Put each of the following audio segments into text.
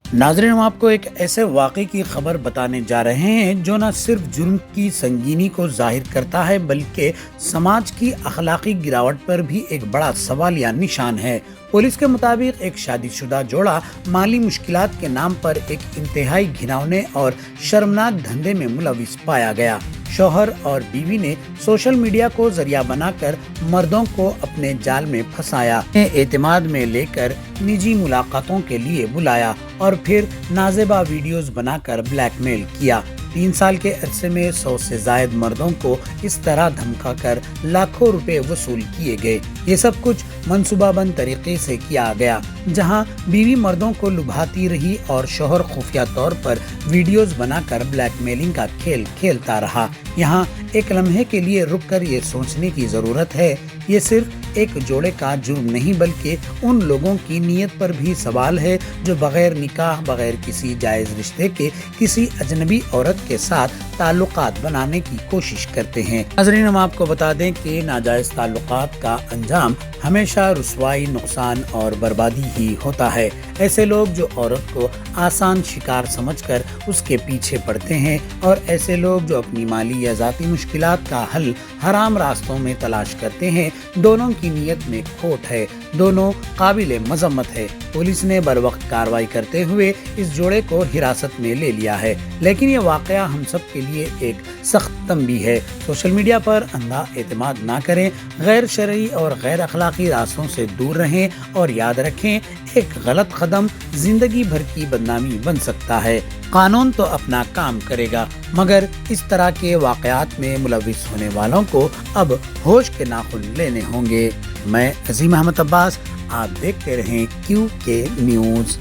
नाज़रीन, हम आपको एक ऐसे वाक़े की खबर बताने जा रहे हैं जो न सिर्फ जुर्म की संगीनी को जाहिर करता है बल्कि समाज की अखलाकी गिरावट पर भी एक बड़ा सवालिया निशान है। पुलिस के मुताबिक एक शादीशुदा जोड़ा माली मुश्किलात के नाम पर एक इंतहाई घिनौने और शर्मनाक धंधे में मुलविस पाया गया। शौहर और बीवी ने सोशल मीडिया को जरिया बनाकर मर्दों को अपने जाल में फंसाया, एतमाद में लेकर निजी मुलाकातों के लिए बुलाया और फिर नाजेबा वीडियोस बनाकर ब्लैकमेल किया। 3 साल के अरसे में 100 से जायद मर्दों को इस तरह धमकाकर लाखों रुपए वसूल किए गए। ये सब कुछ मंसूबाबंद तरीके से किया गया, जहां बीवी मर्दों को लुभाती रही और शौहर खुफिया तौर पर वीडियोस बनाकर ब्लैकमेलिंग का खेल खेलता रहा। यहाँ एक लम्हे के लिए रुककर ये सोचने की जरूरत है, ये सिर्फ एक जोड़े का जुर्म नहीं बल्कि उन लोगों की नीयत पर भी सवाल है जो बगैर निकाह, बगैर किसी जायज रिश्ते के किसी अजनबी औरत के साथ ताल्लुकात बनाने की कोशिश करते हैं। नाज़रीन, हम आपको बता दें कि नाजायज ताल्लुकात का अंजाम हमेशा रुसवाई, नुकसान और बर्बादी ही होता है। ऐसे लोग जो औरत को आसान शिकार समझकर उसके पीछे पड़ते हैं और ऐसे लोग जो अपनी माली या जाती मुश्किलात का हल हराम रास्तों में तलाश करते हैं, दोनों की नीयत में खोट है, दोनों काबिले मजम्मत है। पुलिस ने बरवक्त कार्रवाई करते हुए इस जोड़े को हिरासत में ले लिया है, लेकिन ये वाकया हम सब के लिए एक सख्त तंबीह है। सोशल मीडिया पर अंधा एतमाद ना करें, गैर शरई और गैर अखलाकी रास्तों से दूर रहें और याद रखें, एक गलत कदम जिंदगी भर की बदनामी बन सकता है। कानून तो अपना काम करेगा, मगर इस तरह के वाकयात में मुलविस होने वालों को अब होश के नाखून लेने होंगे। मैं अजीम अहमद अब्बास, आप देखते रहें QK न्यूज़।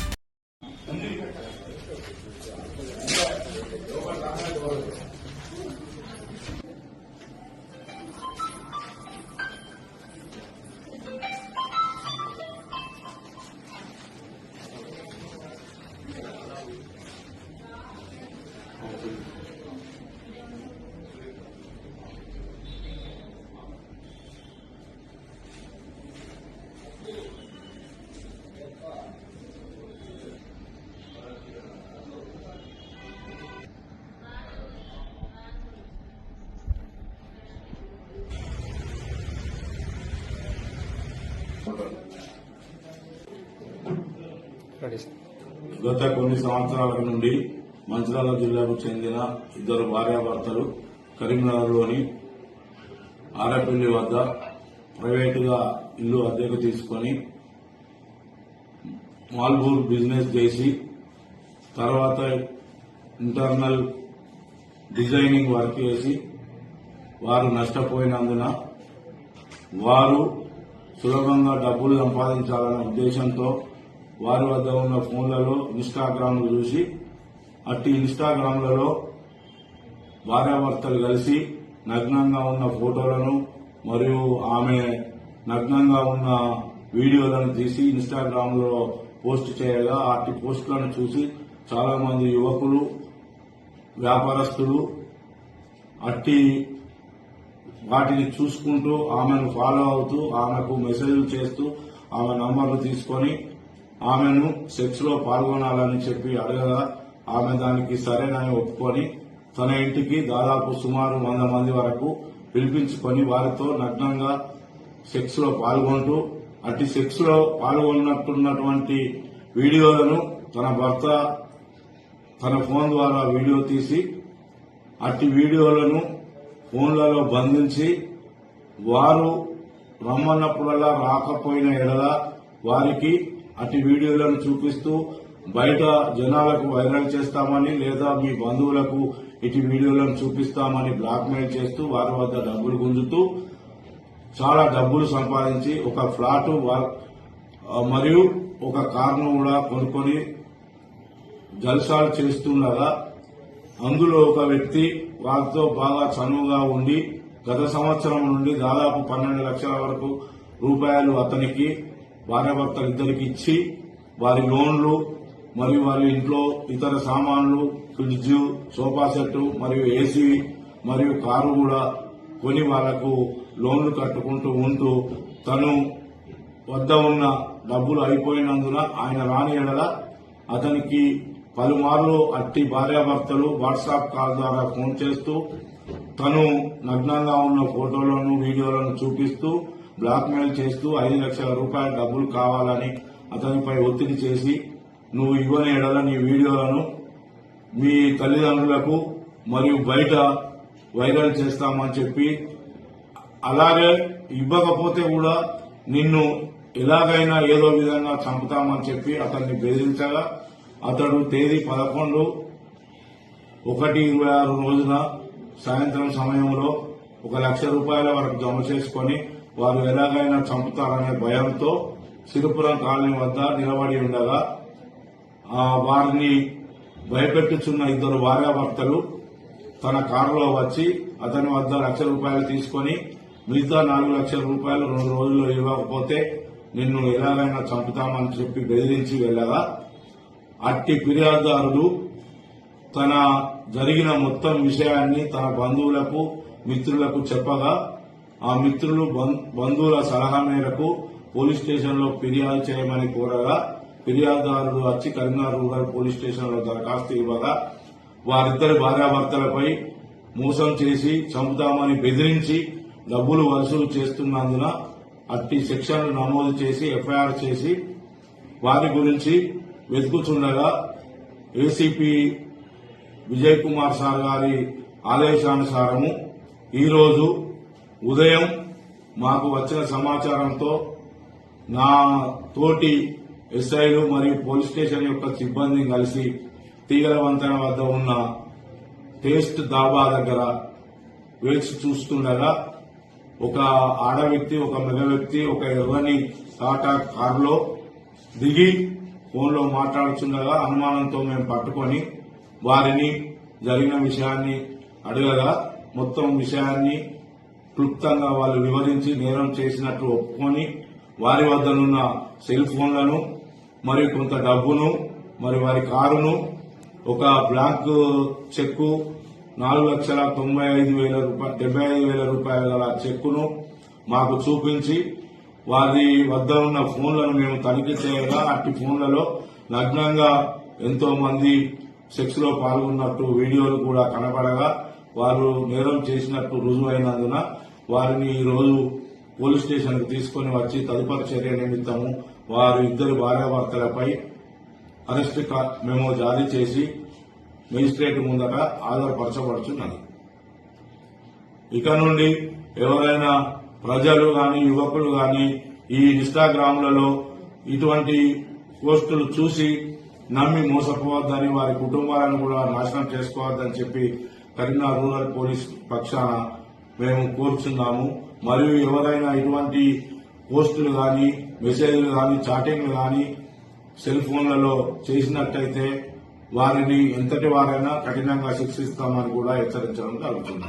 గత కొన్ని సంవత్సరాల నుండి మంచిర్యాల జిల్లాకు చెందిన ఇద్దరు భార్యాభర్తలు కరీంనగర్లోని ఆరపల్లి వద్ద ప్రైవేటుగా ఇల్లు అద్దెకు తీసుకుని మాల్బూర్ బిజినెస్ చేసి తర్వాత ఇంటర్నల్ డిజైనింగ్ వర్క్ చేసి వారు నష్టపోయినందున వారు సులభంగా డబ్బులు సంపాదించాలనే ఉద్దేశంతో వారి వద్ద ఉన్న ఫోన్లలో ఇన్స్టాగ్రామ్ చూసి అట్టి ఇన్స్టాగ్రామ్లలో భార్యాభర్తలు కలిసి నగ్నంగా ఉన్న ఫోటోలను మరియు ఆమె నగ్నంగా ఉన్న వీడియోలను తీసి ఇన్స్టాగ్రామ్ లో పోస్ట్ చేయగా అట్టి పోస్టులను చూసి చాలా మంది యువకులు, వ్యాపారస్తులు అట్టి వాటిని చూసుకుంటూ ఆమెను ఫాలో అవుతూ ఆమెకు మెసేజ్లు చేస్తూ ఆమె నంబర్లు తీసుకొని ఆమెను సెక్స్ లో పాల్గొనాలని చెప్పి అడగగా ఆమె దానికి సరేనని ఒప్పుకొని తన ఇంటికి దాదాపు సుమారు 100 మంది వరకు పిలిపించుకొని వారితో నగ్నంగా సెక్స్ లో పాల్గొంటూ అట్టి సెక్స్ లో పాల్గొన్నట్టున్నటువంటి వీడియోలను తన భర్త తన ఫోన్ ద్వారా వీడియో తీసి అట్టి వీడియోలను ఫోన్లలో బంధించి వారు రమ్మన్నప్పుడల్లా రాకపోయిన ఎడల వారికి అట్టి వీడియోలను చూపిస్తూ బయట జనాలకు వైరల్ చేస్తామని లేదా మీ బంధువులకు ఇటు వీడియోలను చూపిస్తామని బ్లాక్మెయిల్ చేస్తూ వారి వద్ద డబ్బులు గుంజుతూ చాలా డబ్బులు సంపాదించి ఒక ఫ్లాట్ మరియు ఒక కారును కూడా కొనుక్కొని జల్సాలు చేస్తుండగా అందులో ఒక వ్యక్తి వారితో బాగా చనువుగా ఉండి గత సంవత్సరం నుండి దాదాపు 12 లక్షల వరకు రూపాయలు అతనికి భార్యాభర్తలు ఇద్దరికి ఇచ్చి వారి లోన్లు మరియు వారి ఇంట్లో ఇతర సామాన్లు, ఫ్రిడ్జ్, సోఫా సెట్ మరియు ఏసీ మరియు కారు కూడా కొని వాళ్లకు లోన్లు కట్టుకుంటూ ఉంటూ తను వద్ద ఉన్న డబ్బులు అయిపోయినందున ఆయన రాని ఎడల అతనికి పలుమార్లు అట్టి భార్యాభర్తలు వాట్సాప్ కాల్ ద్వారా ఫోన్ చేస్తూ తను నగ్నంగా ఉన్న ఫోటోలను వీడియోలను చూపిస్తూ బ్లాక్మెయిల్ చేస్తూ 5 లక్షల రూపాయల డబ్బులు కావాలని అతనిపై ఒత్తిడి చేసి నువ్వు ఇవ్వని ఎడల నీ వీడియోలను మీ తల్లిదండ్రులకు మరియు బయట వైరల్ చేస్తామని చెప్పి, అలాగే ఇవ్వకపోతే కూడా నిన్ను ఎలాగైనా ఏదో విధంగా చంపుతామని చెప్పి అతన్ని బెదిరించగా అతడు తేదీ 11/1/26 రోజున సాయంత్రం సమయంలో 1 లక్ష రూపాయల వరకు జమ చేసుకుని వారు ఎలాగైనా చంపుతారనే భయంతో సిరిపురం కాలనీ వద్ద నిలబడి ఉండగా వారిని భయపెట్టుచున్న 2 భార్యాభర్తలు తన కారులో వచ్చి అతని వద్ద 1 లక్ష రూపాయలు తీసుకుని మిగతా 4 లక్షల రూపాయలు 2 రోజుల్లో ఇవ్వకపోతే నిన్ను ఎలాగైనా చంపుతామని చెప్పి బెదిరించి వెళ్లగా అట్టి ఫిర్యాదుదారుడు తన జరిగిన మొత్తం విషయాన్ని తన బంధువులకు మిత్రులకు చెప్పగా ఆ మిత్రులు బంధువుల సలహా మేరకు పోలీస్ స్టేషన్ లో ఫిర్యాదు చేయమని కోరగా ఫిర్యాదుదారుడు వచ్చి కరీంనగర్ రూరల్ పోలీస్ స్టేషన్ లో దరఖాస్తు ఇవ్వగా వారిద్దరి భార్యాభర్తలపై మోసం చేసి చంపుతామని బెదిరించి డబ్బులు వసూలు చేస్తున్నందున అట్టి సెక్షన్లు నమోదు చేసి ఎఫ్ఐఆర్ చేసి వారి గురించి వెతుకుతుండగా ఏసీపీ విజయ్ కుమార్ సార్ గారి ఆదేశానుసారము ఈరోజు ఉదయం మాకు వచ్చిన సమాచారంతో నా తోటి ఎస్ఐలు మరియు పోలీస్ స్టేషన్ యొక్క సిబ్బంది కలిసి తీగల వంతెన వద్ద ఉన్న టేస్ట్ దాబా దగ్గర వేచి చూస్తుండగా ఒక ఆడ వ్యక్తి, ఒక మగ వ్యక్తి ఒక ఎర్రని టాటా కారులో దిగి ఫోన్లో మాట్లాడుతుండగా అనుమానంతో మేము పట్టుకొని వారిని జరిగిన విషయాన్ని అడగగా మొత్తం విషయాన్ని క్లుప్తంగా వాళ్ళు వివరించి నేరం చేసినట్లు ఒప్పుకొని వారి వద్దనున్న సెల్ ఫోన్లను మరియు కొంత డబ్బును మరి వారి కారును ఒక బ్లాంక్ చెక్కు 4,95,000 రూపాయల గల చెక్కును మాకు చూపించి వారి వద్ద ఉన్న ఫోన్లను మేము తనిఖీ చేయగా అట్టి ఫోన్లలో నగ్నంగా ఎంతో మంది సెక్స్ లో పాల్గొన్నట్టు వీడియోలు కూడా కనబడగా వారు నేరం చేసినట్టు రుజువైనందున వారిని ఈ రోజు పోలీస్ స్టేషన్ కు తీసుకుని వచ్చి తదుపరి చర్య నిమిత్తము వారు 2 భార్యాభర్తలపై అరెస్ట్ మెమో జారీ చేసి మెజిస్ట్రేట్ ముందట ఆధారపరచబడుతున్నది. ఇక నుండి ఎవరైనా ప్రజలు గాని యువకులు గాని ఈ ఇన్స్టాగ్రామ్లలో ఇటువంటి పోస్టులు చూసి నమ్మి మోసపోవద్దని, వారి కుటుంబాలను కూడా నాశనం చేసుకోవద్దని చెప్పి కరీంనగర్ రూరల్ పోలీస్ పక్షాన మేము కోరుచున్నాము. మరియు ఎవరైనా ఇటువంటి పోస్టులు గాని మెసేజ్లు గాని చాటింగ్లు గాని సెల్ ఫోన్లలో చేసినట్టయితే వారిని ఎంతటి వారైనా కఠినంగా శిక్షిస్తామని కూడా హెచ్చరించడం జరుగుతుంది.